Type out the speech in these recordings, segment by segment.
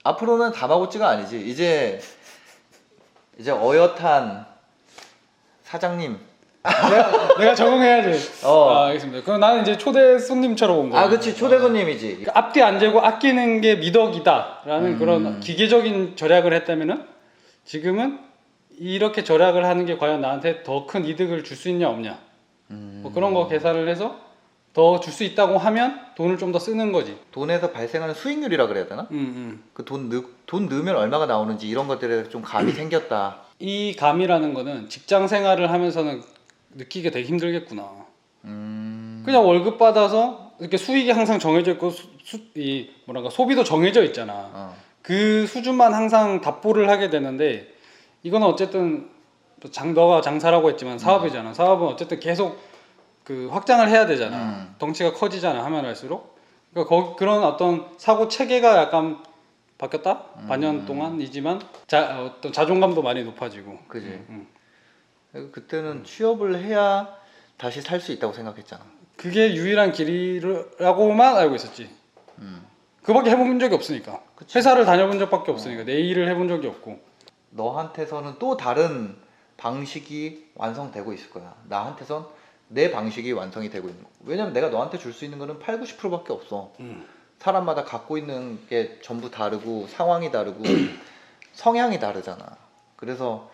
앞으로는 다마고찌가 아니지. 이제 어엿한 사장님. 내가 적응해야지. 알겠습니다. 그럼 나는 이제 초대 손님처럼 온 거야. 그치. 초대 손님이지. 그러니까 앞뒤 안 재고 아끼는 게 미덕이다라는 그런 기계적인 절약을 했다면은 지금은 이렇게 절약을 하는 게 과연 나한테 더 큰 이득을 줄 수 있냐 없냐. 뭐 그런 거 계산을 해서 더 줄 수 있다고 하면 돈을 좀 더 쓰는 거지. 돈에서 발생하는 수익률이라 그래야 되나? 그 돈 넣으면 얼마가 나오는지 이런 것들에 좀 감이 생겼다. 이 감이라는 거는 직장 생활을 하면서는 느끼기 되게 힘들겠구나. 그냥 월급 받아서 이렇게 수익이 항상 정해져 있고 이 뭐랄까 소비도 정해져 있잖아. 그 수준만 항상 답보를 하게 되는데 이거는 어쨌든 너가 장사라고 했지만 사업이잖아. 사업은 어쨌든 계속 그 확장을 해야 되잖아. 덩치가 커지잖아 하면 할수록. 그러니까 그런 어떤 사고 체계가 약간 바뀌었다? 반년 동안이지만 어떤 자존감도 많이 높아지고. 그지. 그때는 취업을 해야 다시 살 수 있다고 생각했잖아. 그게 유일한 길이라고만 알고 있었지. 그밖에 해본 적이 없으니까. 그치. 회사를 다녀본 적밖에 없으니까 내 일을 해본 적이 없고. 너한테서는 또 다른 방식이 완성되고 있을 거야. 나한테선 내 방식이 완성이 되고 있는 거고. 왜냐면 내가 너한테 줄 수 있는 거는 80~90%밖에 없어. 사람마다 갖고 있는 게 전부 다르고 상황이 다르고 성향이 다르잖아. 그래서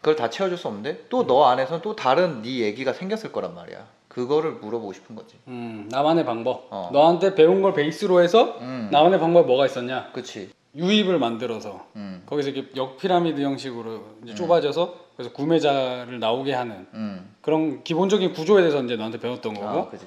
그걸 다 채워줄 수 없는데 또 너 안에서는 또 다른 네 얘기가 생겼을 거란 말이야. 그거를 물어보고 싶은 거지. 나만의 방법. 너한테 배운 걸 베이스로 해서 나만의 방법이 뭐가 있었냐. 그치. 유입을 만들어서 거기서 이렇게 역피라미드 형식으로 이제 좁아져서 그래서 구매자를 나오게 하는 그런 기본적인 구조에 대해서 이제 너한테 배웠던 거고. 그치.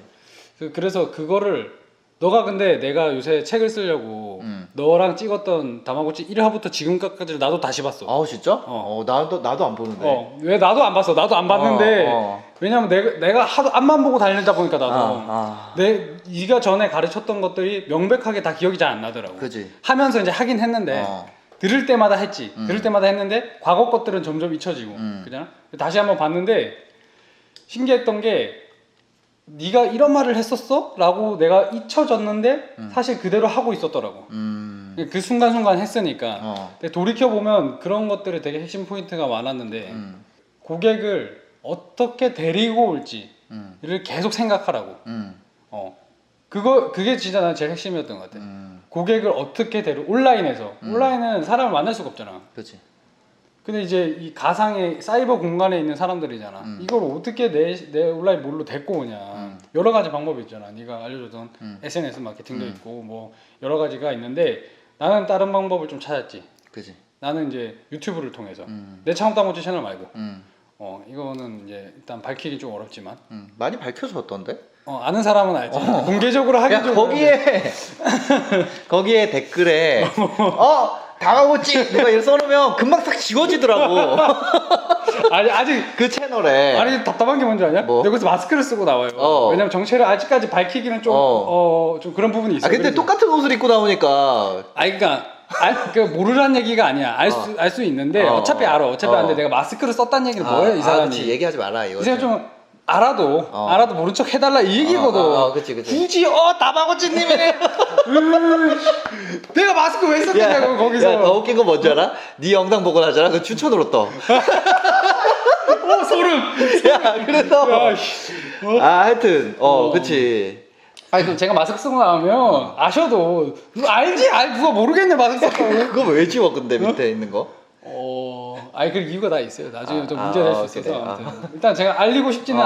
그래서 그거를 너가 근데 내가 요새 책을 쓰려고 너랑 찍었던 다마고치 1화부터 지금까지를 나도 다시 봤어. 진짜? 나도 안 보는데. 왜 나도 안 봤어. 나도 안 봤는데 왜냐면 내가 하도 앞만 보고 달리다 보니까 나도 네가 전에 가르쳤던 것들이 명백하게 다 기억이 잘 안 나더라고. 그치. 하면서 이제 하긴 했는데 들을 때마다 했지. 들을 때마다 했는데 과거 것들은 점점 잊혀지고 그잖아. 다시 한번 봤는데 신기했던 게 네가 이런 말을 했었어? 라고 내가 잊혀졌는데 사실 그대로 하고 있었더라고. 그 순간순간 했으니까. 근데 돌이켜보면 그런 것들이 되게 핵심 포인트가 많았는데 고객을 어떻게 데리고 올지를 계속 생각하라고. 그게 진짜 난 제일 핵심이었던 것 같아. 고객을 어떻게 온라인은 사람을 만날 수가 없잖아. 그렇지. 근데 이제 이 가상의 사이버 공간에 있는 사람들이잖아. 이걸 어떻게 내 온라인 뭘로 데리고 오냐. 여러 가지 방법이 있잖아. 네가 알려줬던 SNS 마케팅도 있고 뭐 여러 가지가 있는데 나는 다른 방법을 좀 찾았지. 그지. 나는 이제 유튜브를 통해서 내 창업 다모치 채널 말고. 이거는 이제 일단 밝히기 좀 어렵지만. 많이 밝혀졌던데? 아는 사람은 알지. 공개적으로 하기 좀. 거기에 댓글에 다마고치 내가 이렇게 써놓으면 금방 싹 지워지더라고. 아니 아직 그 채널에. 아니 답답한 게 뭔지 아냐? 뭐? 내가 그래서 마스크를 쓰고 나와요. 왜냐면 정체를 아직까지 밝히기는 좀 그런 부분이 있어. 근데 그래서. 똑같은 옷을 입고 나오니까. 그러니까 모르라는 얘기가 아니야. 알 수 있는데 어차피 알아. 어차피 아는데 내가 마스크를 썼다는 얘기는 뭐예요, 이 사람이? 그치, 얘기하지 마라 이거. 이 사람 좀 알아도 모른 척 해달라 이 얘기거든. 그치. 굳이 다마고치님이네. 내가 마스크 왜 썼냐고 거기서. 야, 더 웃긴 건 뭔지 알아? 네 영상 보고 나잖아. 그 추천으로 떠. 소름. 야, 그래서. 하여튼 그치. 그럼 제가 마스크 쓰고 나오면 아셔도 알지? 누가 모르겠네 마스크 썼다고. 그거 왜 지워 근데 밑에 있는 거? 그 이유가 다 있어요. 나중에 좀 문제가 될 수 있어서. 아무튼. 일단 제가 알리고 싶지는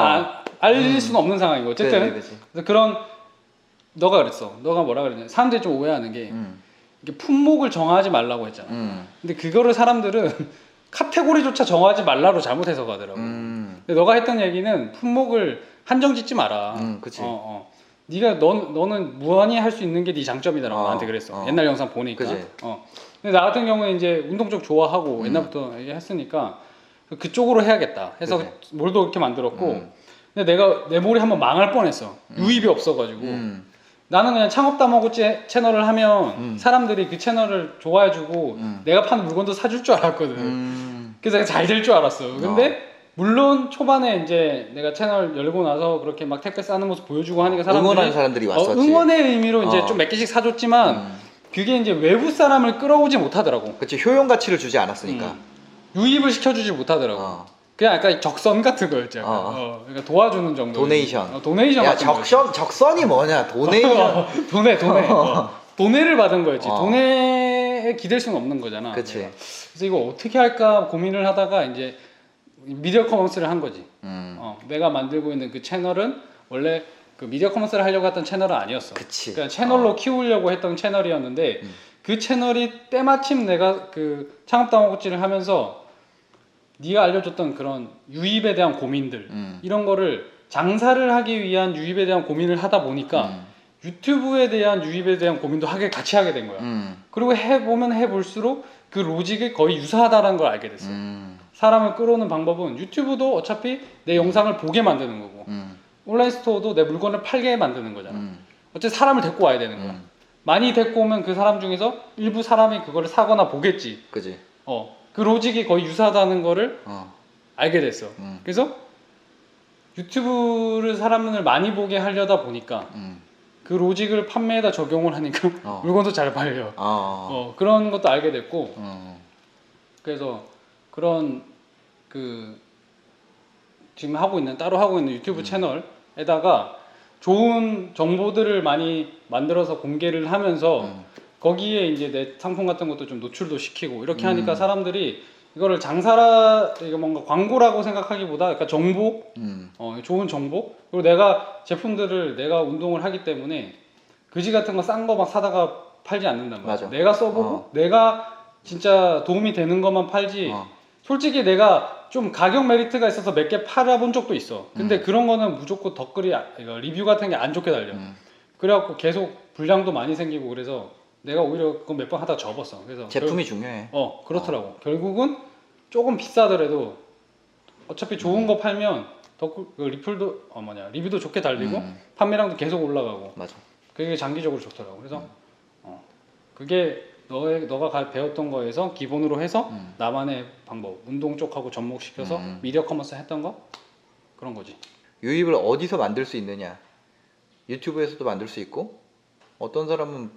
알릴 수는 없는 상황이고 어쨌든 그치. 그래서 그런 너가 그랬어. 너가 뭐라 그랬냐? 사람들이 좀 오해하는 게 이게 품목을 정하지 말라고 했잖아. 근데 그거를 사람들은 카테고리조차 정하지 말라로 잘못해서 가더라고. 근데 너가 했던 얘기는 품목을 한정 짓지 마라. 그치. 네가 너는 무한히 할 수 있는 게 네 장점이다라고 나한테 그랬어. 옛날 영상 보니까. 그치. 근데 나 같은 경우는 이제 운동 쪽 좋아하고 옛날부터 했으니까 그쪽으로 해야겠다 해서 그래. 몰도 이렇게 만들었고 근데 내가 내 몰이 한번 망할 뻔했어. 유입이 없어가지고 나는 그냥 창업 다마고치 채널을 하면 사람들이 그 채널을 좋아해주고 내가 파는 물건도 사줄 줄 알았거든. 그래서 잘 될 줄 알았어. 근데 물론 초반에 이제 내가 채널 열고 나서 그렇게 막 택배 싸는 모습 보여주고 하니까 사람들이 응원하는 사람들이 왔었지. 응원의 의미로 이제 좀 몇 개씩 사줬지만 그게 이제 외부 사람을 끌어오지 못하더라고. 그치, 효용 가치를 주지 않았으니까. 유입을 시켜주지 못하더라고. 그냥 약간 적선 같은 거였지. 약간. 그러니까 도와주는 정도. 도네이션. 도네이션. 야, 같은 거였지. 적선이 뭐냐? 도네이션. 도네. 도네를 받은 거였지. 도네에 기댈 수는 없는 거잖아. 그치. 내가. 그래서 이거 어떻게 할까 고민을 하다가 이제 미디어 커머스를 한 거지. 내가 만들고 있는 그 채널은 원래 그 미디어 커머스를 하려고 했던 채널은 아니었어. 그치. 그냥 채널로 키우려고 했던 채널이었는데 그 채널이 때마침 내가 그 창업당국지를 하면서 네가 알려줬던 그런 유입에 대한 고민들 이런 거를 장사를 하기 위한 유입에 대한 고민을 하다 보니까 유튜브에 대한 유입에 대한 고민도 같이 하게 된 거야. 그리고 해보면 해볼수록 그 로직이 거의 유사하다는 걸 알게 됐어. 사람을 끌어오는 방법은 유튜브도 어차피 내 영상을 보게 만드는 거고 온라인 스토어도 내 물건을 팔게 만드는 거잖아. 어차피 사람을 데리고 와야 되는 거야. 많이 데리고 오면 그 사람 중에서 일부 사람이 그거를 사거나 보겠지. 그지. 그 로직이 거의 유사하다는 거를 알게 됐어. 그래서 유튜브를 사람을 많이 보게 하려다 보니까 그 로직을 판매에다 적용을 하니까 물건도 잘 팔려. 그런 것도 알게 됐고 그래서 그런 그 지금 따로 하고 있는 유튜브 채널에다가 좋은 정보들을 많이 만들어서 공개를 하면서 거기에 이제 내 상품 같은 것도 좀 노출도 시키고 이렇게 하니까 사람들이 이거를 장사라 이거 뭔가 광고라고 생각하기보다 약간 정보, 좋은 정보. 그리고 내가 제품들을 내가 운동을 하기 때문에 그지 같은 거 싼 거 막 사다가 팔지 않는단 말이야. 맞아. 내가 써보고 내가 진짜 도움이 되는 것만 팔지. 솔직히 내가 좀 가격 메리트가 있어서 몇 개 팔아본 적도 있어. 근데 그런 거는 무조건 댓글이 이거 리뷰 같은 게 안 좋게 달려. 그래갖고 계속 불량도 많이 생기고 그래서 내가 오히려 그거 몇 번 하다 접었어. 그래서 제품이 중요해. 그렇더라고. 결국은 조금 비싸더라도 어차피 좋은 거 팔면 리뷰도 좋게 달리고 판매량도 계속 올라가고. 맞아. 그게 장기적으로 좋더라고. 그래서 그게 너가 배웠던 거에서 기본으로 해서 나만의 방법, 운동 쪽하고 접목시켜서 미디어 커머스 했던 거 그런 거지. 유입을 어디서 만들 수 있느냐? 유튜브에서도 만들 수 있고 어떤 사람은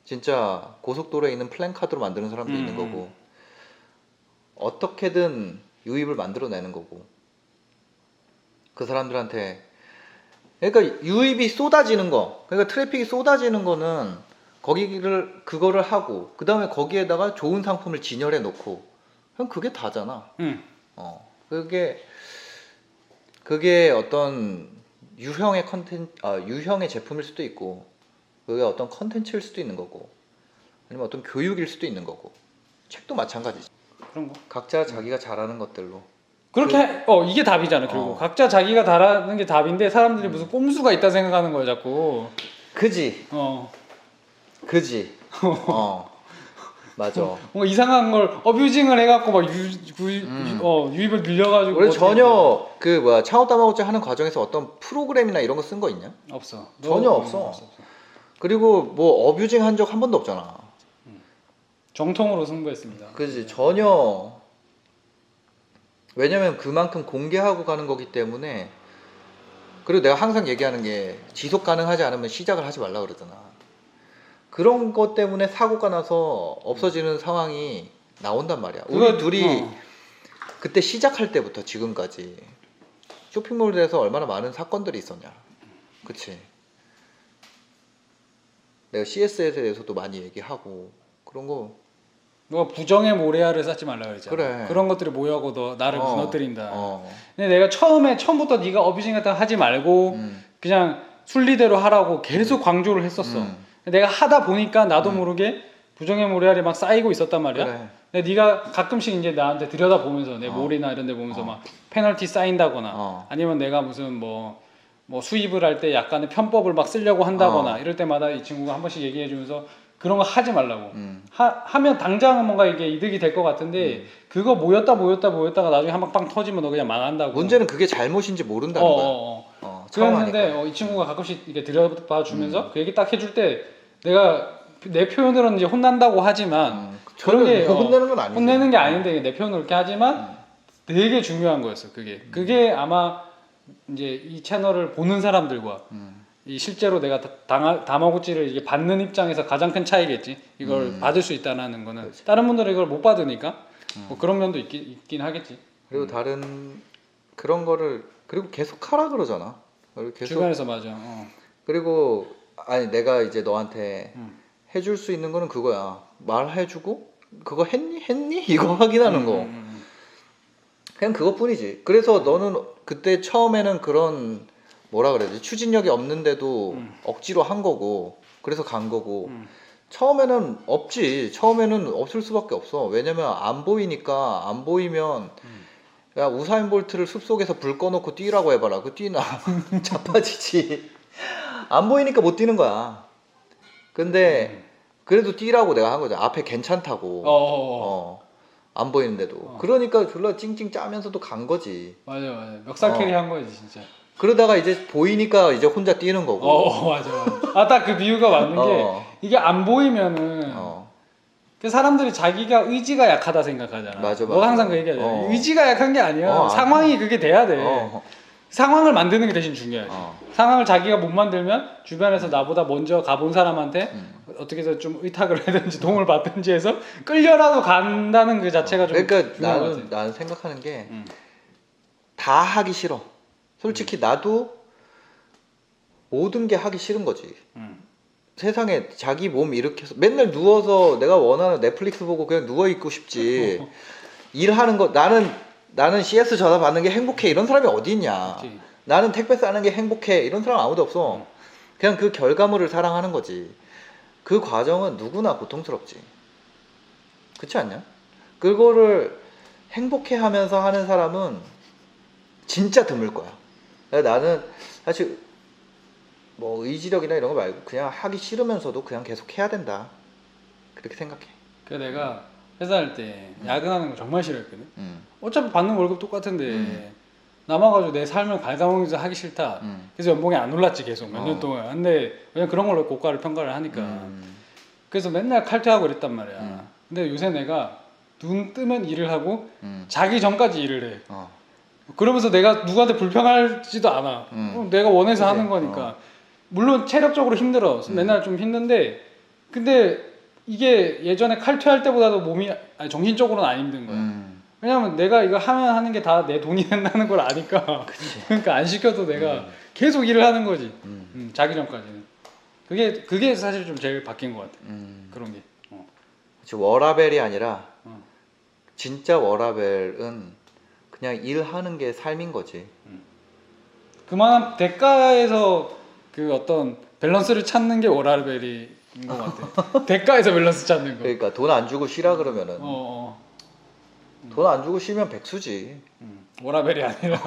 진짜 고속도로에 있는 플랜카드로 만드는 사람도 있는 거고 어떻게든 유입을 만들어내는 거고 그 사람들한테 그러니까 유입이 쏟아지는 거 그러니까 트래픽이 쏟아지는 거는 그거를 하고 그 다음에 거기에다가 좋은 상품을 진열해 놓고 그냥 그게 다잖아. 그게 어떤 유형의 제품일 수도 있고 그게 어떤 컨텐츠일 수도 있는 거고 아니면 어떤 교육일 수도 있는 거고 책도 마찬가지지. 그런 거. 각자 자기가 잘하는 것들로 그렇게 이게 답이잖아. 결국 각자 자기가 잘하는 게 답인데 사람들이 무슨 꼼수가 있다 생각하는 거야 자꾸. 그지. 맞아. 뭔가 이상한 걸 어뷰징을 해갖고 막 유입을 늘려가지고. 원래 전혀 창업 다마고치 하는 과정에서 어떤 프로그램이나 이런 거 쓴 거 있냐? 없어. 전혀 없어. 그리고 뭐 어뷰징 한 적 한 번도 없잖아. 정통으로 승부했습니다. 그지. 전혀. 왜냐면 그만큼 공개하고 가는 거기 때문에. 그리고 내가 항상 얘기하는 게 지속 가능하지 않으면 시작을 하지 말라 그러잖아. 그런 것 때문에 사고가 나서 없어지는 상황이 나온단 말이야. 우리 둘이 그때 시작할 때부터 지금까지 쇼핑몰에서 얼마나 많은 사건들이 있었냐. 그치? 내가 CS에 대해서도 많이 얘기하고 그런 거. 누가 부정의 모래알을 쌓지 말라 그랬잖아. 그래. 그런 것들이 모여고 너 나를 무너뜨린다. 근데 내가 처음부터 네가 어뷰징 같은 거 하지 말고 그냥 순리대로 하라고 계속 강조를 했었어. 내가 하다 보니까 나도 모르게 부정의 모래알이 막 쌓이고 있었단 말이야. 그래. 근데 네가 가끔씩 이제 나한테 들여다보면서 내 몰이나 이런 데 보면서 막 페널티 쌓인다거나 아니면 내가 무슨 뭐 수입을 할 때 약간의 편법을 막 쓰려고 한다거나 이럴 때마다 이 친구가 한 번씩 얘기해 주면서 그런 거 하지 말라고. 하면 당장은 뭔가 이게 이득이 될 것 같은데 그거 모였다가 나중에 한 방 빵 터지면 너 그냥 망한다고. 문제는 그게 잘못인지 모른다는 거야. 그랬는데 이 친구가 가끔씩 이렇게 들여봐 주면서 그 얘기 딱 해줄 때 내가 내 표현으로는 이제 혼난다고 하지만 그런 게 혼내는 건 아니지. 혼내는 게 아닌데 내 표현으로 그렇게 하지만 되게 중요한 거였어. 그게 아마 이제 이 채널을 보는 사람들과 이 실제로 내가 다마고치를 이게 받는 입장에서 가장 큰 차이겠지. 이걸 받을 수 있다는 거는 그렇지. 다른 분들은 이걸 못 받으니까 뭐 그런 면도 있긴 하겠지. 그리고 다른 그런 거를 그리고 계속 하라 그러잖아. 그리고 계속 주변에서 맞아. 그리고 아니 내가 이제 너한테 음. 해줄 수 있는 거는 그거야. 말해주고 그거 했니 이거 확인하는 거. 그냥 그것뿐이지. 그래서 너는 그때 처음에는 그런 뭐라 그래야 되지? 추진력이 없는데도 억지로 한 거고 그래서 간 거고 처음에는 없지. 처음에는 없을 수밖에 없어. 왜냐면 안 보이니까 안 보이면 야 우사인 볼트를 숲속에서 불 꺼놓고 뛰라고 해봐라. 그 뛰나 자빠지지. 안 보이니까 못 뛰는 거야. 근데 그래도 뛰라고 내가 한 거죠. 앞에 괜찮다고. 안 보이는데도. 그러니까 졸라 찡찡 짜면서도 간 거지. 맞아. 멱살 캐리 한 거지 진짜. 그러다가 이제 보이니까 이제 혼자 뛰는 거고. 맞아. 아 딱 그 비유가 맞는 게 이게 안 보이면은 그 사람들이 자기가 의지가 약하다 생각하잖아. 맞아. 너가 항상 그 얘기하잖아. 의지가 약한 게 아니야. 상황이 그게 돼야 돼. 상황을 만드는 게 대신 중요하지. 상황을 자기가 못 만들면 주변에서 나보다 먼저 가본 사람한테 어떻게 해서 좀 의탁을 하든지 도움을 받든지 해서 끌려라도 간다는 그 자체가 좀 그러니까 중요한 것 같아. 나는 생각하는 게 다 하기 싫어. 솔직히 나도 모든 게 하기 싫은 거지. 세상에 자기 몸 일으켜서 맨날 누워서 내가 원하는 넷플릭스 보고 그냥 누워 있고 싶지. 일하는 거 나는 CS 전화 받는 게 행복해 이런 사람이 어디 있냐. 그치. 나는 택배 싸는 게 행복해 이런 사람 아무도 없어. 그냥 그 결과물을 사랑하는 거지. 그 과정은 누구나 고통스럽지. 그렇지 않냐? 그거를 행복해 하면서 하는 사람은 진짜 드물 거야. 나는 사실 뭐 의지력이나 이런 거 말고 그냥 하기 싫으면서도 그냥 계속 해야 된다. 그렇게 생각해. 그래서 내가 회사 할 때 야근하는 거 정말 싫어했거든. 어차피 받는 월급 똑같은데 남아가지고 내 삶을 갉아먹으면서 하기 싫다. 그래서 연봉이 안 올랐지 계속 몇 년 동안. 근데 그냥 그런 걸로 고가를 평가를 하니까. 그래서 맨날 칼퇴하고 그랬단 말이야. 근데 요새 내가 눈 뜨면 일을 하고 자기 전까지 일을 해. 그러면서 내가 누구한테 불평하지도 않아. 내가 원해서 그치? 하는 거니까. 물론 체력적으로 힘들어. 맨날 좀 힘든데 근데 이게 예전에 칼퇴할 때보다도 몸이 정신적으로는 안 힘든 거야. 왜냐면 내가 이거 하면 하는 게 다 내 돈이 된다는 걸 아니까. 그러니까 안 시켜도 내가 계속 일을 하는 거지. 자기 전까지는. 그게 사실 좀 제일 바뀐 것 같아. 그런 게. 그치, 워라벨이 아니라 진짜 워라벨은 그냥 일하는 게 삶인 거지. 그만한 대가에서 그 어떤 밸런스를 찾는 게 워라벨인 것 같아. 대가에서 밸런스 찾는 거. 그러니까 돈 안 주고 쉬라 그러면은 돈 안 주고 쉬면 백수지. 워라벨이 아니라